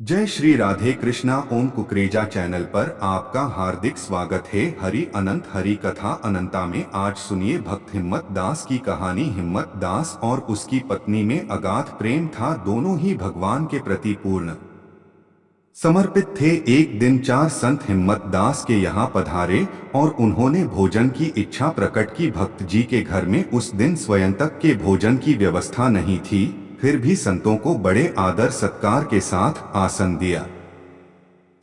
जय श्री राधे कृष्णा। ओम कुकरेजा चैनल पर आपका हार्दिक स्वागत है। हरि अनंत हरि कथा अनंता में आज सुनिए भक्त हिम्मत दास की कहानी। हिम्मत दास और उसकी पत्नी में अगाध प्रेम था। दोनों ही भगवान के प्रति पूर्ण समर्पित थे। एक दिन 4 संत हिम्मत दास के यहाँ पधारे और उन्होंने भोजन की इच्छा प्रकट की। भक्त जी के घर में उस दिन स्वयं तक के भोजन की व्यवस्था नहीं थी, फिर भी संतों को बड़े आदर सत्कार के साथ आसन दिया।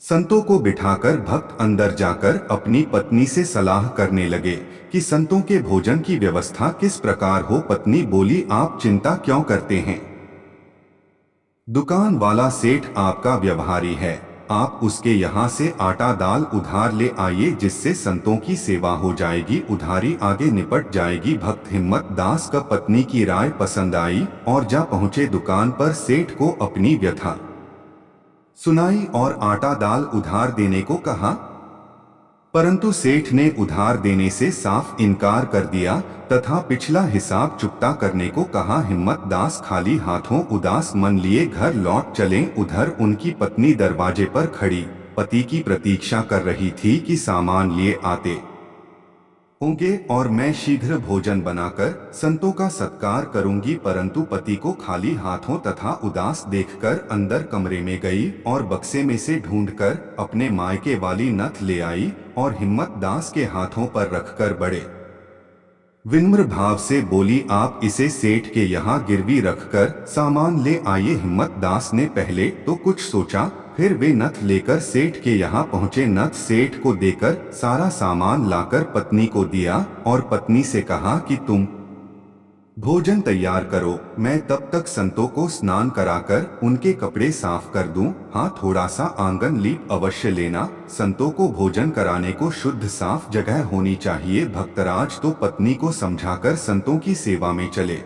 संतों को बिठाकर भक्त अंदर जाकर अपनी पत्नी से सलाह करने लगे कि संतों के भोजन की व्यवस्था किस प्रकार हो। पत्नी बोली, आप चिंता क्यों करते हैं? दुकान वाला सेठ आपका व्यवहारी है, आप उसके यहाँ से आटा दाल उधार ले आइए, जिससे संतों की सेवा हो जाएगी, उधारी आगे निपट जाएगी। भक्त हिम्मत दास का पत्नी की राय पसंद आई और जा पहुँचे दुकान पर। सेठ को अपनी व्यथा सुनाई और आटा दाल उधार देने को कहा, परंतु सेठ ने उधार देने से साफ इनकार कर दिया तथा पिछला हिसाब चुकता करने को कहा। हिम्मत दास खाली हाथों उदास मन लिए घर लौट चले। उधर उनकी पत्नी दरवाजे पर खड़ी पति की प्रतीक्षा कर रही थी कि सामान लिए आते होंगे और मैं शीघ्र भोजन बनाकर संतों का सत्कार करूंगी, परंतु पति को खाली हाथों तथा उदास देखकर अंदर कमरे में गई और बक्से में से ढूंढकर अपने मायके वाली नथ ले आई और हिम्मत दास के हाथों पर रखकर बड़े विनम्र भाव से बोली, आप इसे सेठ के यहाँ गिरवी रखकर सामान ले आइए। हिम्मत दास ने पहले तो कुछ सोचा, फिर वे नथ लेकर सेठ के यहाँ पहुँचे। नथ सेठ को देकर सारा सामान लाकर पत्नी को दिया और पत्नी से कहा कि तुम भोजन तैयार करो, मैं तब तक संतों को स्नान कराकर उनके कपड़े साफ कर दूं। हाँ, थोड़ा सा आंगन लीप अवश्य लेना, संतों को भोजन कराने को शुद्ध साफ जगह होनी चाहिए। भक्तराज तो पत्नी को समझाकर संतों की सेवा में चले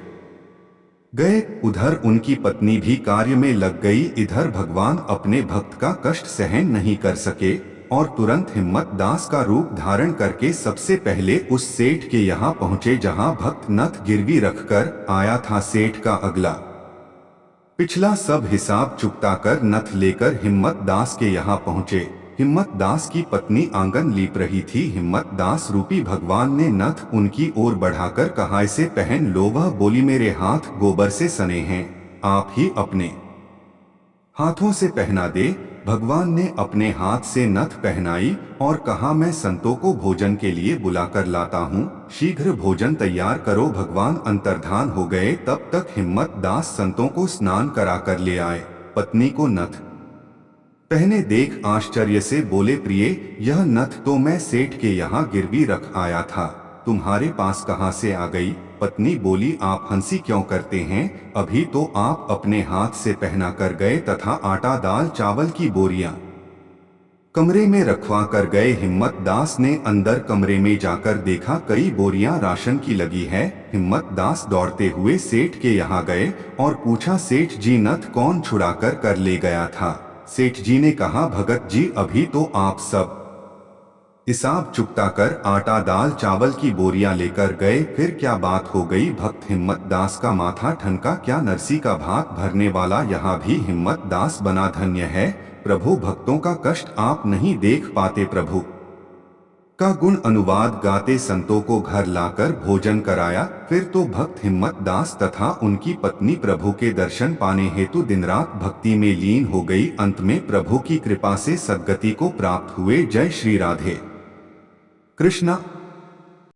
गए। उधर उनकी पत्नी भी कार्य में लग गई। इधर भगवान अपने भक्त का कष्ट सहन नहीं कर सके और तुरंत हिम्मत दास का रूप धारण करके सबसे पहले उस सेठ के यहाँ पहुँचे जहाँ भक्त नथ गिरवी रखकर आया था। सेठ का अगला पिछला सब हिसाब चुकता कर नथ लेकर हिम्मत दास के यहाँ पहुँचे। हिम्मत दास की पत्नी आंगन लीप रही थी। हिम्मत दास रूपी भगवान ने नथ उनकी ओर बढ़ाकर कहा, इसे पहन लो। वह बोली, मेरे हाथ गोबर से सने हैं, आप ही अपने हाथों से पहना दे। भगवान ने अपने हाथ से नथ पहनाई और कहा, मैं संतों को भोजन के लिए बुलाकर लाता हूँ, शीघ्र भोजन तैयार करो। भगवान अंतर्धान हो गए। तब तक हिम्मत दास संतों को स्नान कराकर ले आए। पत्नी को नथ पहने देख आश्चर्य से बोले, प्रिय, यह नथ तो मैं सेठ के यहाँ गिरवी रख आया था, तुम्हारे पास कहाँ से आ गई? पत्नी बोली, आप हंसी क्यों करते हैं? अभी तो आप अपने हाथ से पहना कर गए तथा आटा दाल चावल की बोरियां कमरे में रखवा कर गए। हिम्मत दास ने अंदर कमरे में जाकर देखा, कई बोरियां राशन की लगी है। हिम्मत दास दौड़ते हुए सेठ के यहाँ गए और पूछा, सेठ जी, नथ कौन छुड़ा कर ले गया था? सेठ जी ने कहा, भगत जी, अभी तो आप सब हिसाब चुकता कर आटा दाल चावल की बोरियां लेकर गए, फिर क्या बात हो गई? भक्त हिम्मत दास का माथा ठनका, क्या नरसी का भात भरने वाला यहाँ भी हिम्मत दास बना? धन्य है प्रभु, भक्तों का कष्ट आप नहीं देख पाते। प्रभु का गुण अनुवाद गाते संतों को घर लाकर भोजन कराया। फिर तो भक्त हिम्मत दास तथा उनकी पत्नी प्रभु के दर्शन पाने हेतु दिन रात भक्ति में लीन हो गई। अंत में प्रभु की कृपा से सद्गति को प्राप्त हुए। जय श्री राधे कृष्णा।